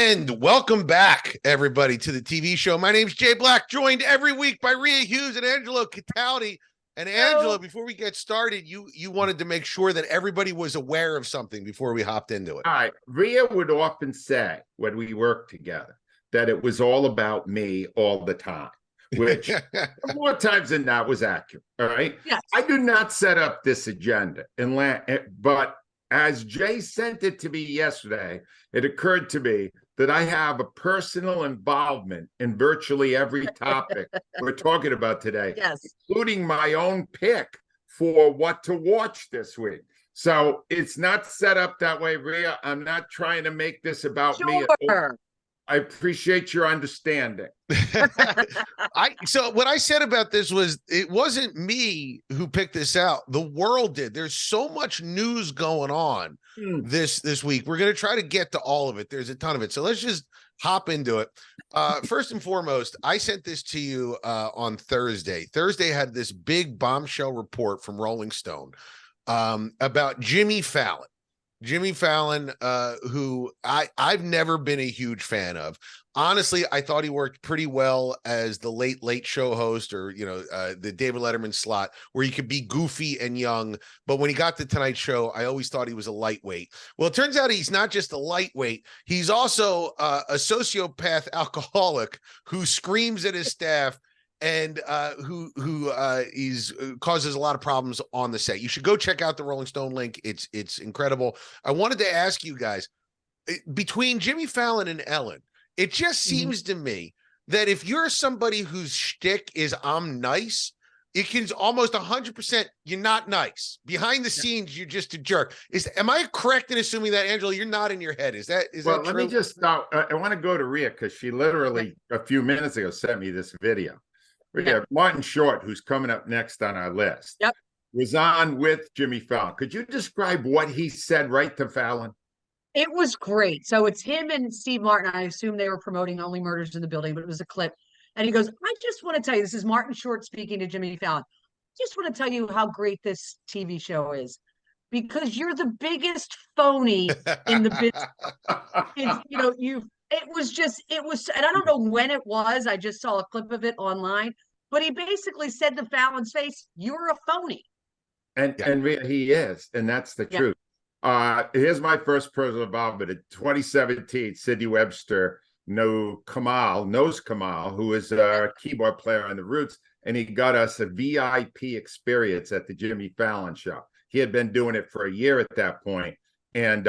And welcome back, everybody, to the TV show. My name's Jay Black, joined every week by Rhea, Hughes, and Angelo Cataldi. And Angelo, before we get started, you wanted to make sure that everybody was aware of something before we hopped into it. All right. Rhea would often say when we worked together that it was all about me all the time, which more times than not was accurate. All right. Yes. I do not set up this agenda, but as Jay sent it to me yesterday, it occurred to me that I have a personal involvement in virtually every topic we're talking about today, Yes. including my own pick for what to watch this week. So it's not set up that way, Rhea. I'm not trying to make this about me at all. I appreciate your understanding. So what I said about this was it wasn't me who picked this out. The world did. There's so much news going on this week. We're going to try to get to all of it. There's a ton of it. So let's just hop into it. First and foremost, I sent this to you on Thursday. Thursday had this big bombshell report from Rolling Stone about Jimmy Fallon. Jimmy Fallon, who I've never been a huge fan of. Honestly, I thought he worked pretty well as the late show host, or the David Letterman slot, where he could be goofy and young. But when he got the Tonight Show, I always thought he was a lightweight. Well, it turns out he's not just a lightweight; he's also a sociopath alcoholic who screams at his staff and who causes a lot of problems on the set. You should go check out the Rolling Stone link. It's incredible. I wanted to ask you guys, between Jimmy Fallon and Ellen, it just seems to me that if you're somebody whose shtick is I'm nice, it can almost 100% you're not nice. Behind the scenes, you're just a jerk. Am I correct in assuming that, Angelo, you're not in your head? Is that true? Let me just stop. I want to go to Rhea because she literally a few minutes ago sent me this video. Yeah, Martin Short, who's coming up next on our list, was on with Jimmy Fallon. Could you describe what he said right to Fallon? It was great. So it's him and Steve Martin. I assume they were promoting Only Murders in the Building, but it was a clip. And he goes, I just want to tell you, this is Martin Short speaking to Jimmy Fallon. Just want to tell you how great this TV show is, because you're the biggest phony in the business. It was, and I don't know when it was. I just saw a clip of it online. But he basically said to Fallon's face, "You're a phony," and he is, and that's the truth. Here's my first personal involvement in 2017. Sidney Webster knows Kamal, who is a keyboard player on the Roots, and he got us a VIP experience at the Jimmy Fallon show. He had been doing it for a year at that point, and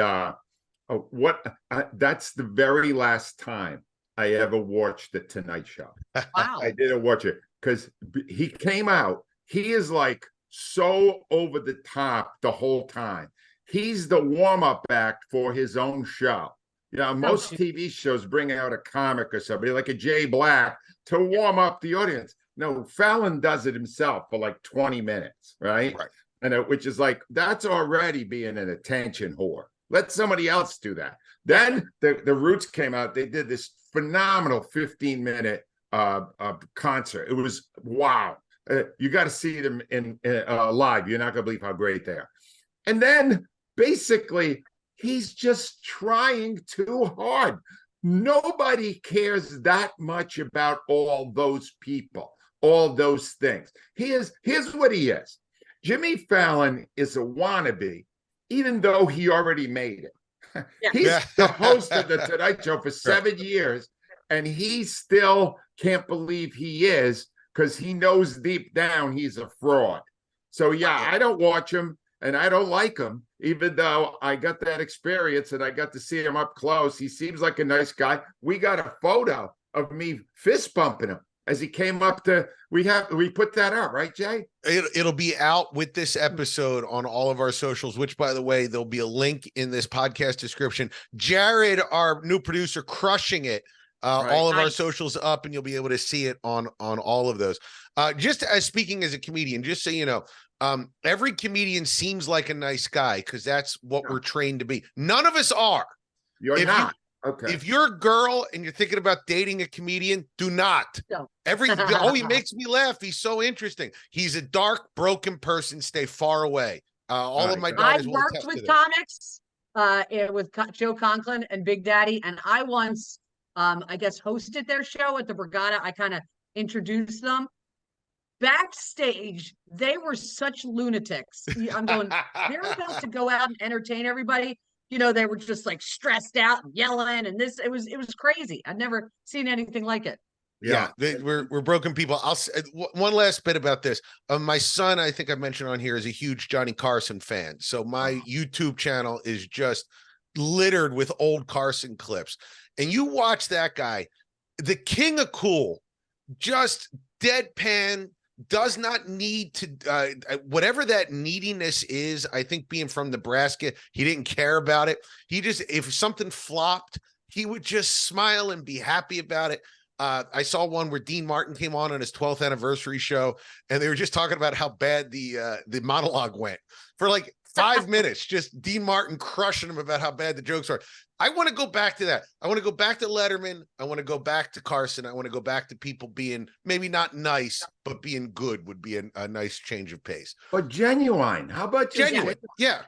that's the very last time I ever watched the Tonight Show. Wow. I didn't watch it. Because he came out, he is like so over the top the whole time. He's the warm-up act for his own show. Most TV shows bring out a comic or somebody like a Jay Black to warm up the audience. No, Fallon does it himself for like 20 minutes, right? And which is like, that's already being an attention whore. Let somebody else do that. Then the Roots came out. They did this phenomenal 15-minute concert. It was wow. You got to see them in live. You're not going to believe how great they are. And then basically he's just trying too hard. Nobody cares that much about all those people, all those things. Here's what he is. Jimmy Fallon is a wannabe, even though he already made it. He's the host of the Tonight Show for 7 years, and he still can't believe he is, because he knows deep down he's a fraud. So I don't watch him and I don't like him, even though I got that experience and I got to see him up close. He seems like a nice guy. We got a photo of me fist bumping him as he came up to. We put that out, right, Jay? It'll be out with this episode on all of our socials, which, by the way, there'll be a link in this podcast description. Jared, our new producer, crushing it. All of our socials up, and you'll be able to see it on all of those. Just as speaking as a comedian, just so you know, every comedian seems like a nice guy because that's what we're trained to be. None of us are. You're not. Okay. If you're a girl and you're thinking about dating a comedian, do not. No. He makes me laugh. He's so interesting. He's a dark, broken person. Stay far away. All of my daughters I've will worked attest with to this. comics with Joe Conklin and Big Daddy. And I once, I guess, hosted their show at the Borgata. I kind of introduced them. Backstage, they were such lunatics. I'm going, they're about to go out and entertain everybody. You know, they were just like stressed out and yelling, and it was crazy. I'd never seen anything like it. Yeah, we're broken people. One last bit about this. My son, I think I mentioned on here, is a huge Johnny Carson fan. So my YouTube channel is just littered with old Carson clips. And you watch that guy, the king of cool, just deadpan, does not need to, whatever that neediness is. I think being from Nebraska, he didn't care about it. He just, if something flopped, he would just smile and be happy about it. I saw one where Dean Martin came on his 12th anniversary show, and they were just talking about how bad the monologue went for like 5 minutes. Just Dean Martin crushing him about how bad the jokes are. I want to go back to that. I want to go back to Letterman. I want to go back to Carson. I want to go back to people being maybe not nice, but being good would be a nice change of pace. But genuine. How about genuine? Yeah.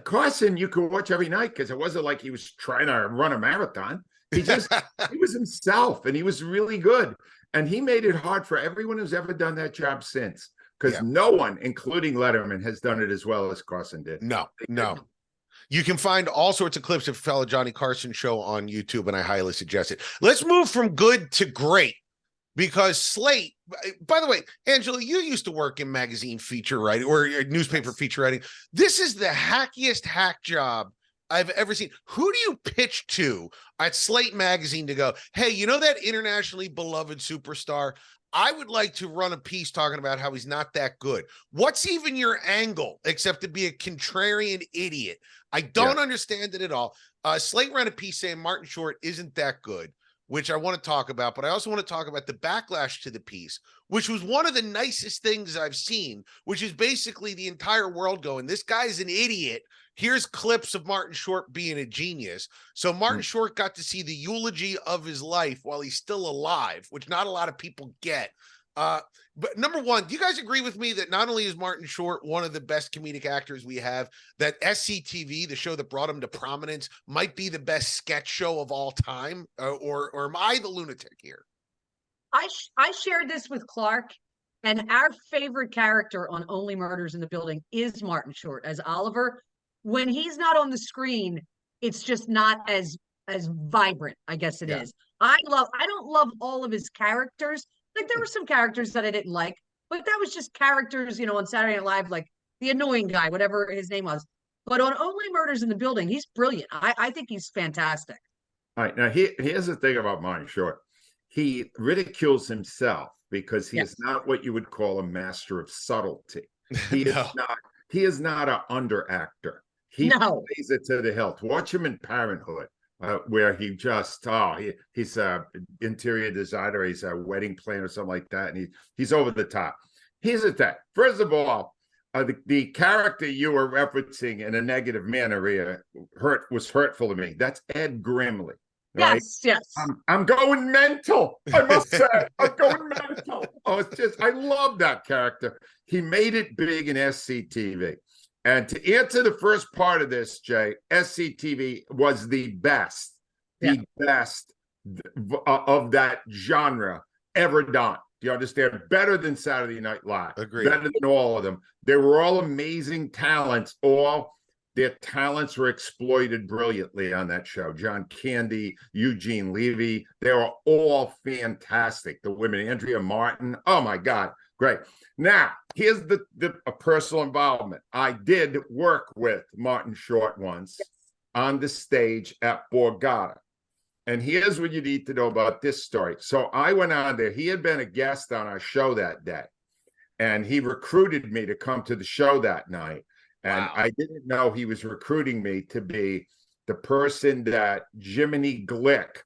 Carson, you could watch every night because it wasn't like he was trying to run a marathon. He just, he was himself, and he was really good. And he made it hard for everyone who's ever done that job since, because no one, including Letterman, has done it as well as Carson did. No. You can find all sorts of clips of fellow Johnny Carson show on YouTube, and I highly suggest it. Let's move from good to great, because Slate, by the way, Angelo, you used to work in magazine feature writing or newspaper feature writing. This is the hackiest hack job I've ever seen. Who do you pitch to at Slate Magazine to go, hey, you know that internationally beloved superstar? I would like to run a piece talking about how he's not that good. What's even your angle except to be a contrarian idiot? I don't understand it at all. Slate ran a piece saying Martin Short isn't that good, which I want to talk about, but I also want to talk about the backlash to the piece, which was one of the nicest things I've seen, which is basically the entire world going, this guy's an idiot. Here's clips of Martin Short being a genius. So Martin Short got to see the eulogy of his life while he's still alive, which not a lot of people get. But number one, do you guys agree with me that not only is Martin Short one of the best comedic actors we have, that SCTV, the show that brought him to prominence, might be the best sketch show of all time? Or am I the lunatic here? I shared this with Clark, and our favorite character on Only Murders in the Building is Martin Short as Oliver. When he's not on the screen, it's just not as vibrant, I guess it is. I don't love all of his characters. Like, there were some characters that I didn't like, but that was just characters, on Saturday Night Live, like the annoying guy, whatever his name was. But on Only Murders in the Building, he's brilliant. I think he's fantastic. All right. Now, here's the thing about Martin Short. He ridicules himself because he is not what you would call a master of subtlety. He is not an under actor. He plays it to the hilt. Watch him in Parenthood, where he just he's a interior designer, he's a wedding planner or something like that, and he's over the top. Here's the thing. First of all, the character you were referencing in a negative manner, Rhea, was hurtful to me. That's Ed Grimley. Right? Yes. I'm going mental. I must say, I'm going mental. Oh, it's just, I love that character. He made it big in SCTV. And to answer the first part of this, Jay, SCTV was the best of that genre ever done. Do you understand? Better than Saturday Night Live. Agreed. Better than all of them. They were all amazing talents. All their talents were exploited brilliantly on that show. John Candy, Eugene Levy, they were all fantastic. The women, Andrea Martin, oh my God, great. Now, here's a personal involvement. I did work with Martin Short once on the stage at Borgata. And here's what you need to know about this story. So I went on there. He had been a guest on our show that day. And he recruited me to come to the show that night. And I didn't know he was recruiting me to be the person that Jiminy Glick,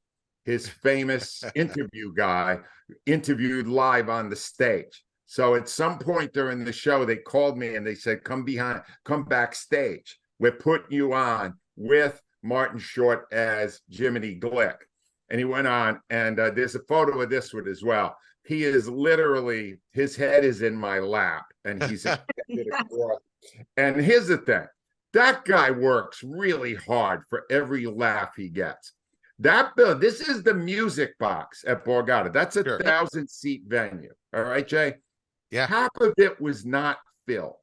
his famous interview guy, interviewed live on the stage. So at some point during the show, they called me and they said, come backstage. We're putting you on with Martin Short as Jiminy Glick. And he went on, and there's a photo of this one as well. He is literally, his head is in my lap, and he's and here's the thing. That guy works really hard for every laugh he gets. That bill, this is the music box at Borgata. That's a Sure. 1,000-seat venue. All right, Jay? Yeah. Half of it was not filled.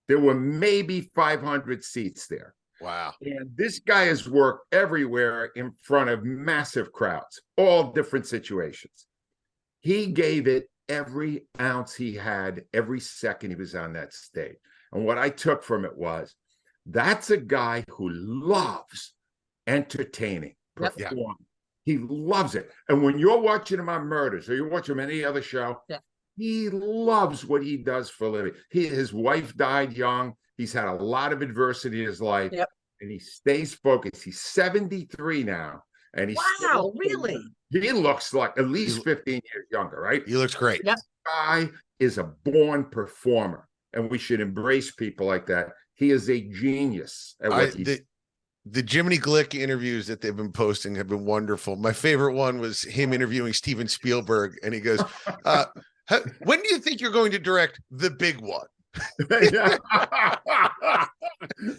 There were maybe 500 seats there. Wow. And this guy has worked everywhere in front of massive crowds, all different situations. He gave it every ounce he had, every second he was on that stage. And what I took from it was, that's a guy who loves entertaining, performing. He loves it. And when you're watching him on Murders or you're watching him on any other show, he loves what he does for a living. His wife died young. He's had a lot of adversity in his life, and he stays focused. He's 73 now, and he's really? He looks like at least 15 years younger, right? He looks great. Yep. This guy is a born performer, and we should embrace people like that. He is a genius at what he does. The Jiminy Glick interviews that they've been posting have been wonderful. My favorite one was him interviewing Steven Spielberg, and he goes, when do you think you're going to direct the big one?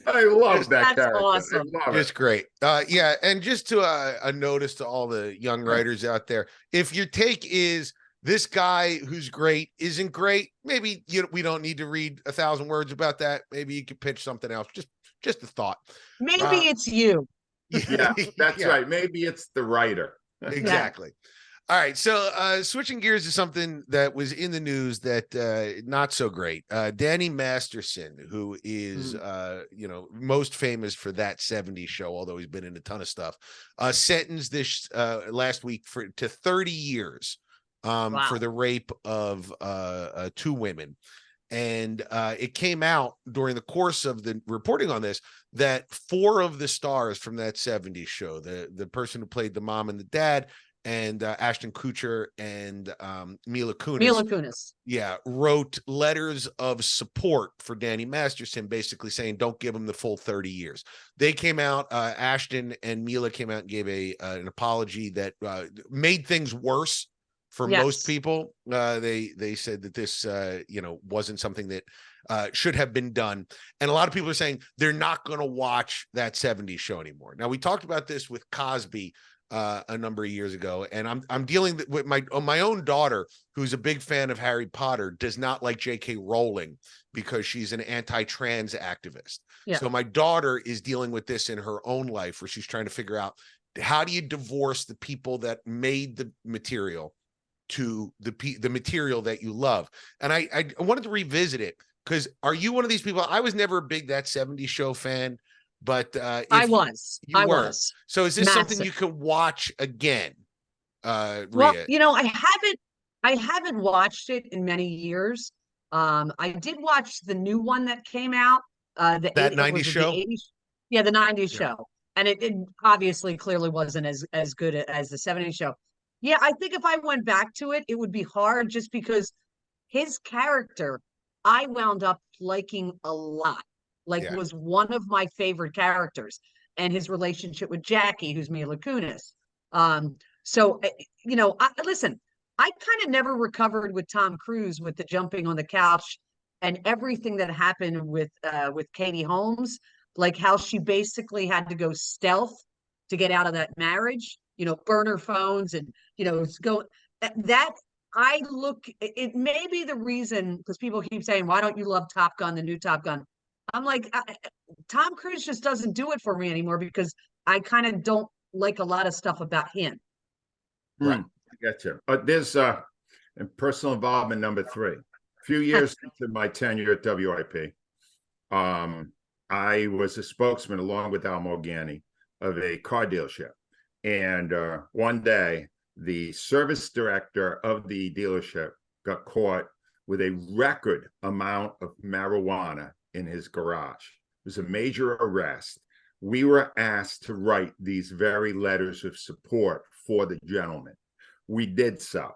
I love that That's character. awesome. Just great. Yeah, and just to a notice to all the young writers out there, if your take is this guy who's great isn't great, maybe we don't need to read 1,000 words about that. Maybe you could pitch something else. Just a thought. Maybe it's you. Yeah, that's right. Maybe it's the writer. Exactly. All right. So switching gears to something that was in the news that not so great. Danny Masterson, who is most famous for That 70s Show, although he's been in a ton of stuff, sentenced this last week to 30 years for the rape of 2 women. And it came out during the course of the reporting on this that 4 of the stars from That 70s Show, the person who played the mom and the dad, and Ashton Kutcher and Mila Kunis, wrote letters of support for Danny Masterson, basically saying don't give him the full 30 years. They came out, Ashton and Mila came out and gave an apology that made things worse for most people. They said that this wasn't something that should have been done, and a lot of people are saying they're not going to watch That 70s Show anymore. Now, we talked about this with Cosby a number of years ago, and I'm dealing with my own daughter, who's a big fan of Harry Potter, does not like J.K. Rowling because she's an anti-trans activist. So my daughter is dealing with this in her own life, where she's trying to figure out, how do you divorce the people that made the material to the material that you love? And I wanted to revisit it, because are you one of these people? I was never a big That 70s Show fan, but I was. So is this Massive. something you could watch again? Rhea? Well, I haven't watched it in many years. I did watch the new one that came out. That 90s show? The 90s show. And it obviously clearly wasn't as good as the 70s show. Yeah, I think if I went back to it, it would be hard, just because his character, I wound up liking a lot. Was one of my favorite characters, and his relationship with Jackie, who's Mila Kunis. Listen, I kind of never recovered with Tom Cruise with the jumping on the couch and everything that happened with Katie Holmes, like how she basically had to go stealth to get out of that marriage, burn her phones and, go that. It may be the reason, because people keep saying, why don't you love Top Gun, the new Top Gun? I'm like, Tom Cruise just doesn't do it for me anymore, because I kind of don't like a lot of stuff about him. Right. I get you. There's personal involvement number 3. A few years into my tenure at WIP, I was a spokesman, along with Al Morgani, of a car dealership. And one day, the service director of the dealership got caught with a record amount of marijuana in his garage. It was a major arrest. We were asked to write these very letters of support for the gentleman. We did so.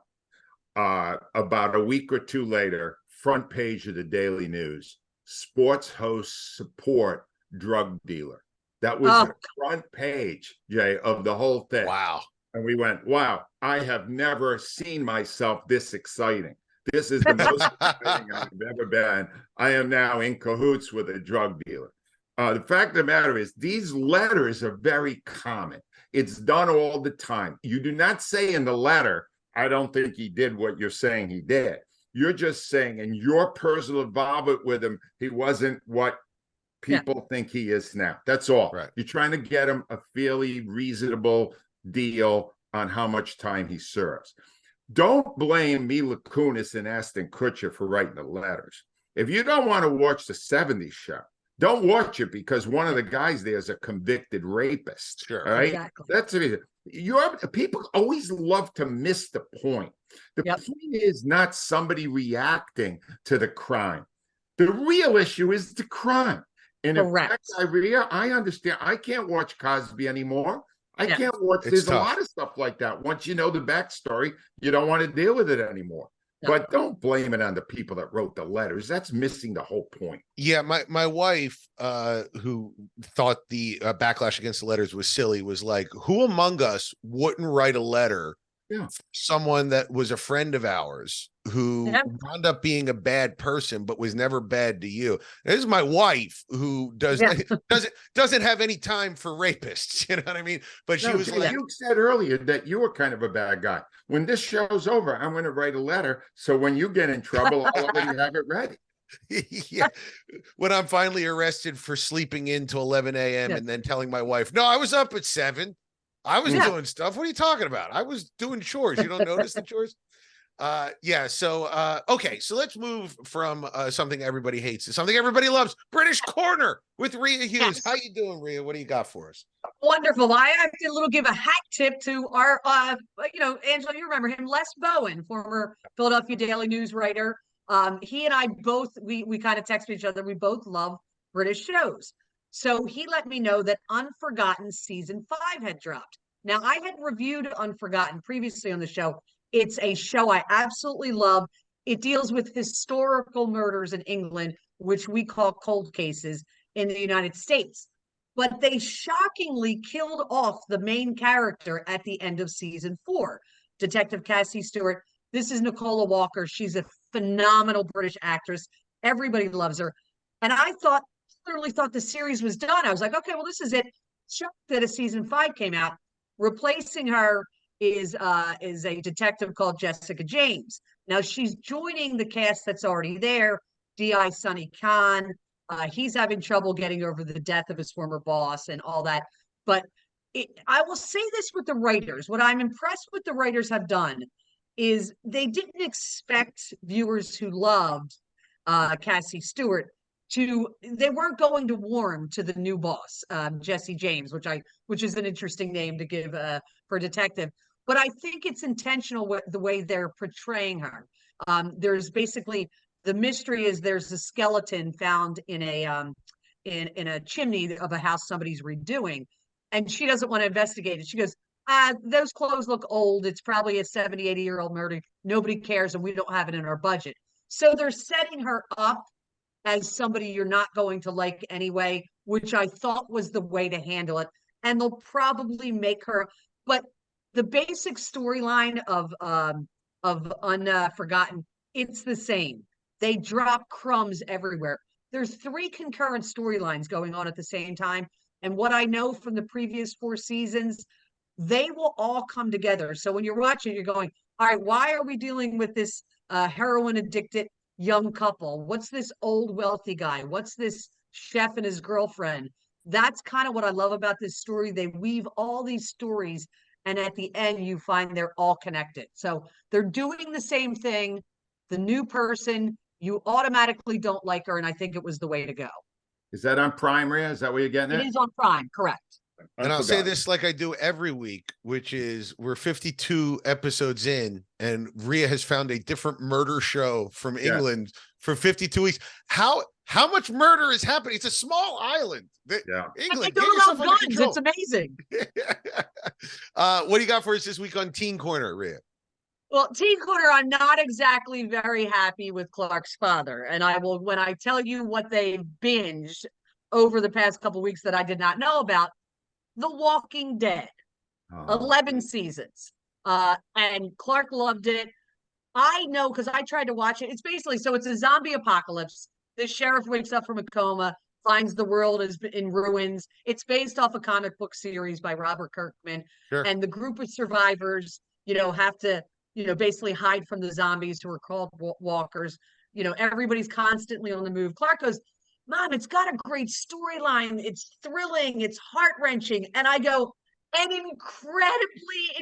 About a week or 2 later, front page of the Daily News, sports host support drug dealer. That was the front page, Jay, of the whole thing. Wow. And we went, wow, I have never seen myself this exciting. This is the most exciting I've ever been. I am now in cahoots with a drug dealer. The fact of the matter is, these letters are very common. It's done all the time. You do not say in the letter, I don't think he did what you're saying he did. You're just saying, in your personal involvement with him, he wasn't what people think he is now. That's all. Right. You're trying to get him a fairly reasonable deal on how much time he serves. Don't blame Mila Kunis and Ashton Kutcher for writing the letters. If you don't want to watch the 70s show, don't watch it, because one of the guys there is a convicted rapist. Sure. All right. Exactly. That's it. People always love to miss the point. The point is not somebody reacting to the crime. The real issue is the crime. And Correct. if that guy, Rhea, I understand. I can't watch Cosby anymore. I can't watch. There's a lot of stuff like that. Once you know the backstory, you don't want to deal with it anymore. No. But don't blame it on the people that wrote the letters. That's missing the whole point. Yeah, my wife, who thought the backlash against the letters was silly, was like, who among us wouldn't write a letter for someone that was a friend of ours who wound up being a bad person but was never bad to you? This is my wife, who doesn't have any time for rapists. You know what I mean? But she was like, you said earlier that you were kind of a bad guy. When this show's over, I'm going to write a letter, so when you get in trouble, I'll already have it ready. Yeah, when I'm finally arrested for sleeping in till 11 a.m. and then telling my wife, no, I was up at 7. I was doing stuff. What are you talking about? I was doing chores. You don't notice the chores? Okay, so let's move from something everybody hates to something everybody loves. British Corner with Rhea Hughes. Yes. How you doing, Rhea? What do you got for us? Wonderful. I have to give a hat tip to our Angelo, you remember him, Les Bowen, former Philadelphia Daily News writer. He and I both, we kind of text each other. We both love British shows. So he let me know that Unforgotten season 5 had dropped. Now, I had reviewed Unforgotten previously on the show. It's a show I absolutely love. It deals with historical murders in England, which we call cold cases in the United States. But they shockingly killed off the main character at the end of season 4, Detective Cassie Stewart. This is Nicola Walker. She's a phenomenal British actress. Everybody loves her. And I literally thought the series was done. I was like, okay, well, this is it. Shocked that a season 5 came out. Replacing her is a detective called Jessica James. Now she's joining the cast that's already there. D.I. Sonny Khan. He's having trouble getting over the death of his former boss and all that. But I will say this with the writers. What I'm impressed with the writers have done is they didn't expect viewers who loved Cassie Stewart they weren't going to warm to the new boss, Jesse James, which is an interesting name to give for a detective. But I think it's intentional with the way they're portraying her. There's basically, the mystery is there's a skeleton found in a chimney of a house somebody's redoing, and she doesn't want to investigate it. She goes, those clothes look old. It's probably a 70, 80-year-old murder. Nobody cares, and we don't have it in our budget. So they're setting her up as somebody you're not going to like anyway, which I thought was the way to handle it. And they'll probably make her, but the basic storyline of Unforgotten, it's the same. They drop crumbs everywhere. There's 3 concurrent storylines going on at the same time. And what I know from the previous 4 seasons, they will all come together. So when you're watching, you're going, all right, why are we dealing with this heroin addicted young couple? What's this old wealthy guy? What's this chef and his girlfriend? That's kind of what I love about this story. They weave all these stories, and at the end you find they're all connected. So they're doing the same thing. The new person, you automatically don't like her, and I think it was the way to go. Is that on Prime, Rhea? Is that where you're getting it? It is on Prime, correct. And I'll say this like I do every week, which is we're 52 episodes in, and Rhea has found a different murder show from England for 52 weeks. How much murder is happening? It's a small island. England, get yourself under control. It's amazing. What do you got for us this week on Teen Corner, Rhea? Well, Teen Corner, I'm not exactly very happy with Clark's father. And I will, when I tell you what they binged over the past couple of weeks that I did not know about, The Walking Dead, 11 seasons. And Clark loved it. I know because I tried to watch it. It's basically, so it's a zombie apocalypse. The sheriff wakes up from a coma. finds the world is in ruins. It's based off a comic book series by Robert Kirkman. Sure. And the group of survivors, have to, basically hide from the zombies who are called walkers. Everybody's constantly on the move. Clark goes, Mom, it's got a great storyline. It's thrilling. It's heart-wrenching. And I go, and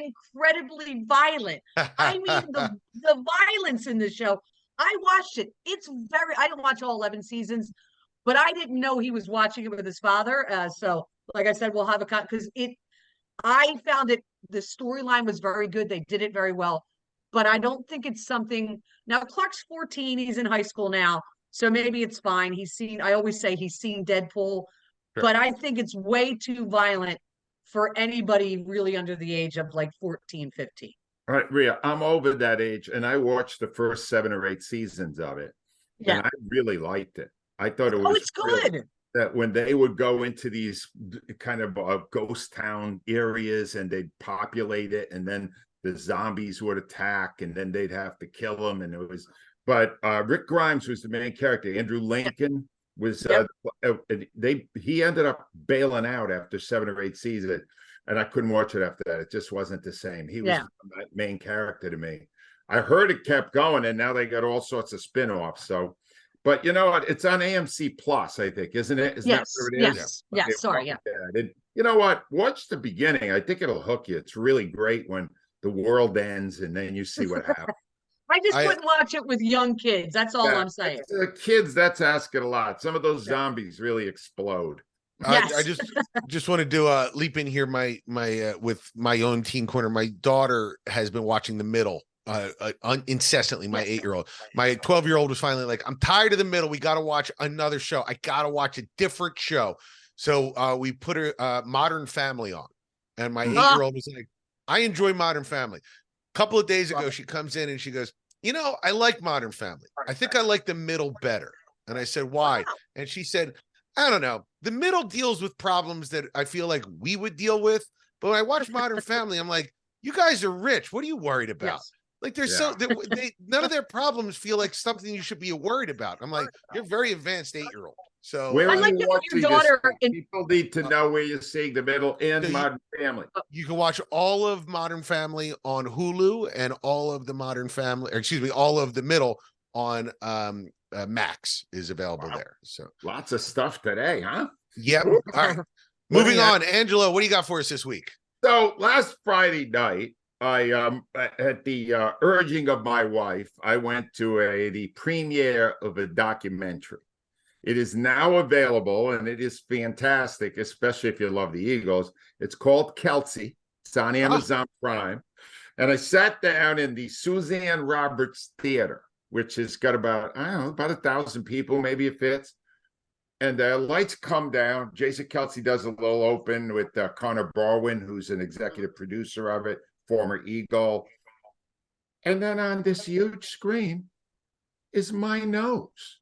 incredibly violent. I mean, the violence in the show. I watched it. I didn't watch all 11 seasons, but I didn't know he was watching it with his father. So, like I said, we'll have because I found the storyline was very good. They did it very well, but I don't think it's something. Now, Clark's 14. He's in high school now. So maybe it's fine. I always say he's seen Deadpool, Sure. but I think it's way too violent for anybody really under the age of like 14, 15. All right, Rhea, I'm over that age, and I watched the first 7 or 8 seasons of it. Yeah. And I really liked it. I thought it was it's good. That when they would go into these kind of ghost town areas and they'd populate it, and then the zombies would attack, and then they'd have to kill them. And it was, but Rick Grimes was the main character. Andrew Lincoln was, he ended up bailing out after 7 or 8 seasons. And I couldn't watch it after that. It just wasn't the same. He was the main character to me. I heard it kept going, and now they got all sorts of spin-offs. So, but you know what? It's on AMC Plus, I think, isn't it? Isn't that where it is? Yes. Sorry, yeah. You know what? Watch the beginning. I think it'll hook you. It's really great when the world ends and then you see what happens. I just couldn't watch it with young kids. That's all I'm saying. Kids, that's asking a lot. Some of those zombies really explode. Yes. I just want to do a leap in here. My with my own teen corner. My daughter has been watching The Middle incessantly. My 8-year-old, my 12-year-old was finally like, I'm tired of The Middle. We got to watch another show. I got to watch a different show. So we put her Modern Family on, and my 8-year-old was like, I enjoy Modern Family. A couple of days ago, she comes in and she goes, I like Modern Family. I think I like The Middle better. And I said, why? And she said, I don't know. The Middle deals with problems that I feel like we would deal with. But when I watch Modern Family, I'm like, you guys are rich. What are you worried about? Yes. Like none of their problems feel like something you should be worried about. I'm like, you're a very advanced 8-year-old. So where are you watching your daughter? People need to know where you're seeing The Middle and Modern Family. You can watch all of Modern Family on Hulu and all of the all of The Middle on Max is available there. So lots of stuff today, huh? Yep. All right. Moving on. Angelo, what do you got for us this week? So last Friday night, I at the urging of my wife, I went to the premiere of a documentary. It is now available, and it is fantastic, especially if you love the Eagles. It's called Kelce. It's on Amazon Prime. And I sat down in the Suzanne Roberts Theater, which has got about 1,000 people, maybe it fits. And the lights come down. Jason Kelce does a little open with Connor Barwin, who's an executive producer of it, former Eagle. And then on this huge screen is my nose.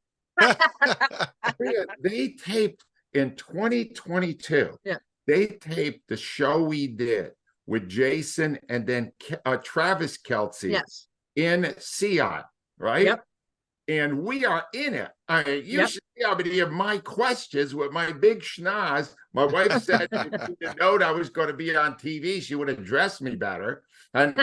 They taped in 2022. Yeah. They taped the show we did with Jason and then Travis Kelce in Sion, right? Yep. And we are in it. You should be able to hear my questions with my big schnoz. My wife said, if she didn't know I was going to be on TV, she would have dressed me better. And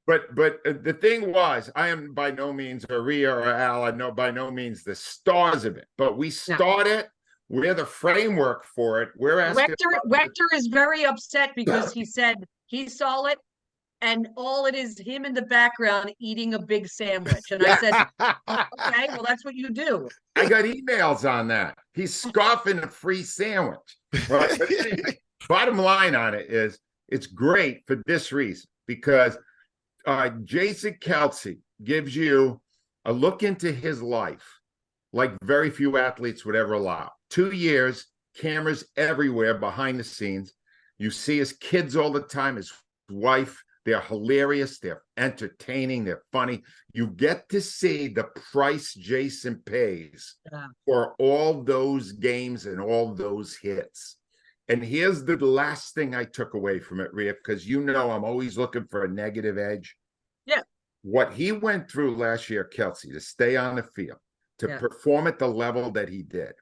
But the thing was, I am by no means Rhea or Al. I know by no means the stars of it. But we started. We're the framework for it. We're asking. Wechter is very upset because he said he saw it, and all it is him in the background eating a big sandwich. And I said, okay, well, that's what you do. I got emails on that. He's scoffing a free sandwich. Right? But anyway, bottom line on it is, it's great for this reason, because Jason Kelce gives you a look into his life like very few athletes would ever allow. 2 years, cameras everywhere behind the scenes. You see his kids all the time, his wife. They're hilarious. They're entertaining. They're funny. You get to see the price Jason pays for all those games and all those hits. And here's the last thing I took away from it, Rhea, because I'm always looking for a negative edge. Yeah. What he went through last year, Kelce, to stay on the field, to perform at the level that he did,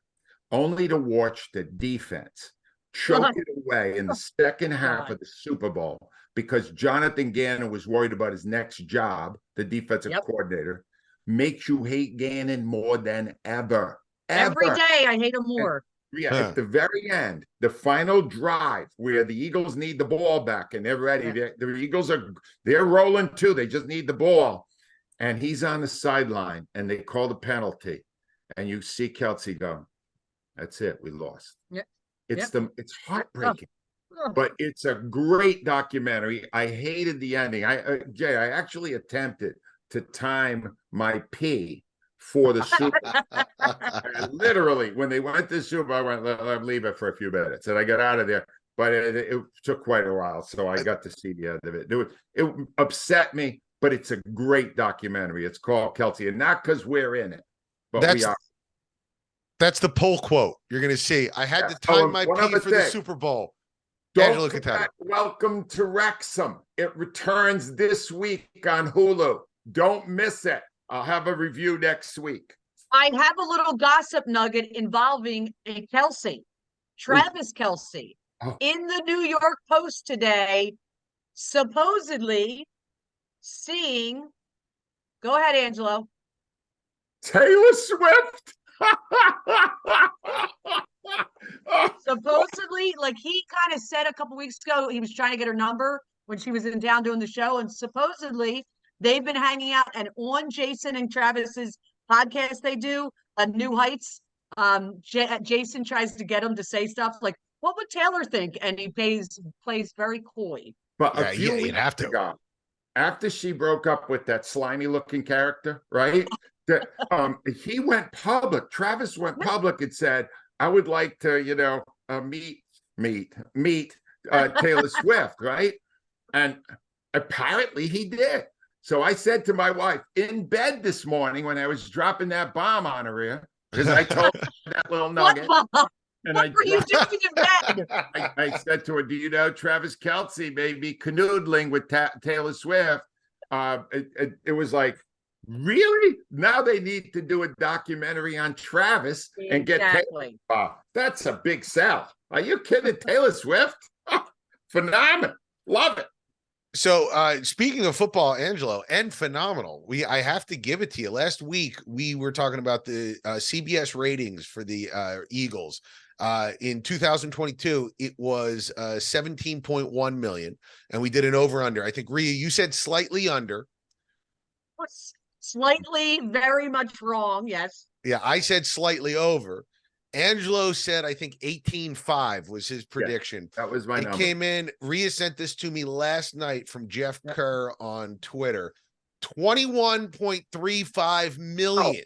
only to watch the defense choke it away in the second half of the Super Bowl because Jonathan Gannon was worried about his next job, the defensive coordinator, makes you hate Gannon more than ever. Every day I hate him more. Yeah, at the very end, the final drive where the Eagles need the ball back and they're ready. The Eagles they're rolling too. They just need the ball. And he's on the sideline and they call the penalty. And you see Kelce go, that's it, we lost. Yep. It's heartbreaking. But it's a great documentary. I hated the ending. Jay, I actually attempted to time my pee for the Super Bowl. Literally, when they went to the Super Bowl, I went, let leave it for a few minutes. And I got out of there. But it took quite a while. So I got to see the end of it. It upset me, but it's a great documentary. It's called Kelce. And not because we're in it, but we are. That's the poll quote. You're going to see. I had to time my pee for the Super Bowl. Angelo Cataldi. Welcome to Wrexham. It returns this week on Hulu. Don't miss it. I'll have a review next week. I have a little gossip nugget involving a Kelce, Travis Kelce, in the New York Post today, supposedly seeing. Go ahead, Angelo. Taylor Swift. Supposedly, like he kind of said a couple weeks ago, he was trying to get her number when she was in town doing the show, and supposedly they've been hanging out. And on Jason and Travis's podcast, they do a New Heights. Jason tries to get him to say stuff like, "What would Taylor think?" And he plays very coy. But a few weeks ago, after she broke up with that slimy-looking character, right? He went public. Travis went public and said, I would like to, meet Taylor Swift, right? And apparently he did. So I said to my wife in bed this morning when I was dropping that bomb on her, because I told her that little nugget. What were you doing in bed? I said to her, do you know Travis Kelce may be canoodling with Taylor Swift? It was like, really? Now they need to do a documentary on Travis and get Taylor. That's a big sell. Are you kidding? Taylor Swift? Phenomenal. Love it. So speaking of football, Angelo, and phenomenal. I have to give it to you. Last week we were talking about the CBS ratings for the Eagles. In 2022, it was 17.1 million, and we did an over/under. I think Rhea, you said slightly under. Slightly, very much wrong. Yes. Yeah, I said slightly over. Angelo said, I think 18.5 was his prediction. Yeah, that was my number. It came in. Rhea sent this to me last night from Jeff Kerr on Twitter. 21.35 million.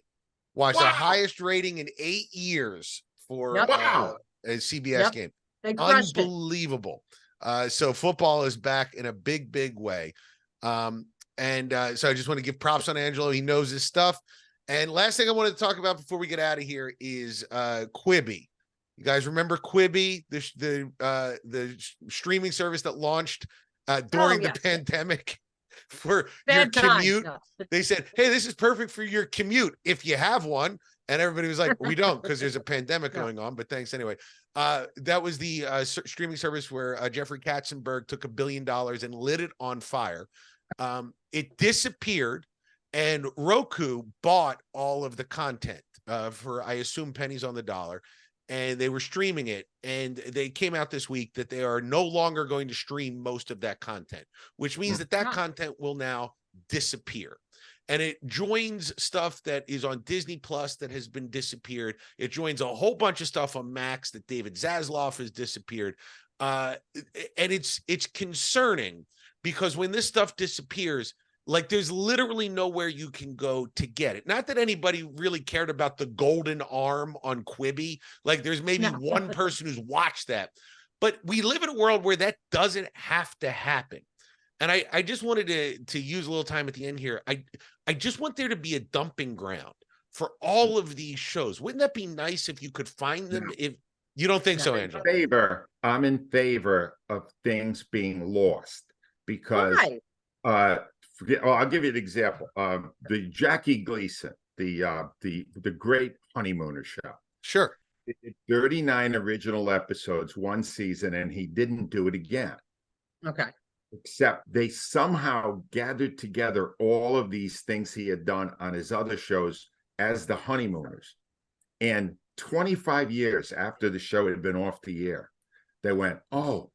Watch the highest rating in 8 years for a CBS game. Unbelievable. So football is back in a big, big way. So I just want to give props on Angelo. He knows his stuff. And last thing I wanted to talk about before we get out of here is QUIBI. You guys remember QUIBI, the streaming service that launched during the pandemic for your commute? They said, hey, this is perfect for your commute if you have one. And everybody was like, we don't, because there's a pandemic going on, but thanks anyway. That was the streaming service where Jeffrey Katzenberg took $1 billion and lit it on fire. It disappeared, and Roku bought all of the content for, I assume, pennies on the dollar, and they were streaming it. And they came out this week that they are no longer going to stream most of that content, which means that content will now disappear. And it joins stuff that is on Disney Plus that has been disappeared. It joins a whole bunch of stuff on Max that David Zaslav has disappeared. And it's concerning, because when this stuff disappears, like, there's literally nowhere you can go to get it. Not that anybody really cared about the golden arm on QUIBI. Like, there's maybe one person who's watched that. But we live in a world where that doesn't have to happen. And I just wanted to use a little time at the end here. I just want there to be a dumping ground for all of these shows. Wouldn't that be nice if you could find them? If you don't think so, Angelo? I'm in favor of things being lost, because I'll give you an example. The Jackie Gleason, the Great Honeymooner show. Sure. They did 39 original episodes one season, and he didn't do it again. Okay. Except they somehow gathered together all of these things he had done on his other shows as the Honeymooners. And 25 years after the show had been off the air, they went, oh,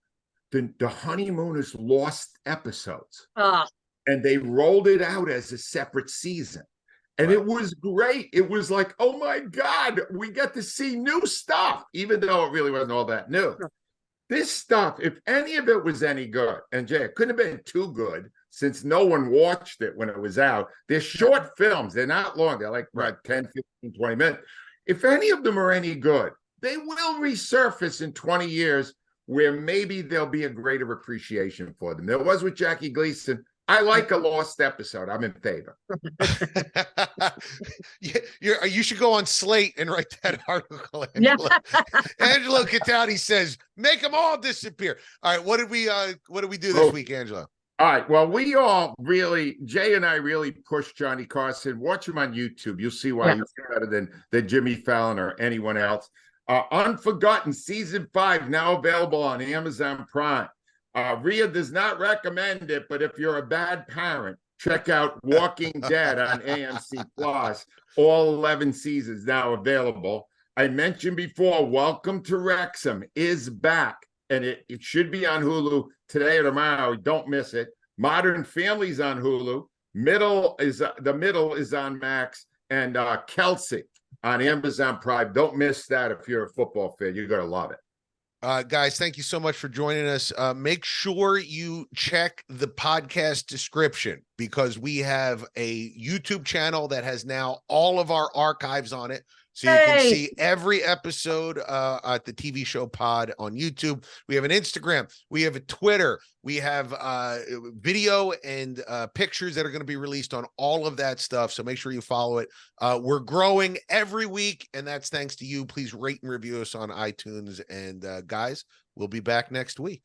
the Honeymooners lost episodes. And they rolled it out as a separate season. And it was great. It was like, oh my God, we get to see new stuff, even though it really wasn't all that new. This stuff, if any of it was any good, and Jay, it couldn't have been too good since no one watched it when it was out. They're short films. They're not long. They're like 10, 15, 20 minutes. If any of them are any good, they will resurface in 20 years where maybe there'll be a greater appreciation for them. There was with Jackie Gleason. I like a lost episode. I'm in favor. You should go on Slate and write that article, Angelo. Angelo Cataldi says, make them all disappear. All right, what did we do this week, Angelo? All right, well, we all really, Jay and I really pushed Johnny Carson. Watch him on YouTube. You'll see why he's better than Jimmy Fallon or anyone else. Unforgotten, season 5, now available on Amazon Prime. Rhea does not recommend it, but if you're a bad parent, check out Walking Dead on AMC Plus. All 11 seasons now available. I mentioned before, Welcome to Wrexham is back, and it should be on Hulu today or tomorrow. Don't miss it. Modern Family's on Hulu. The Middle is on Max, and Kelce on Amazon Prime. Don't miss that if you're a football fan. You're gonna love it. Guys, thank you so much for joining us. Make sure you check the podcast description because we have a YouTube channel that has now all of our archives on it. So you can see every episode at the TV show pod on YouTube. We have an Instagram. We have a Twitter. We have video and pictures that are going to be released on all of that stuff. So make sure you follow it. We're growing every week, and that's thanks to you. Please rate and review us on iTunes. And guys, we'll be back next week.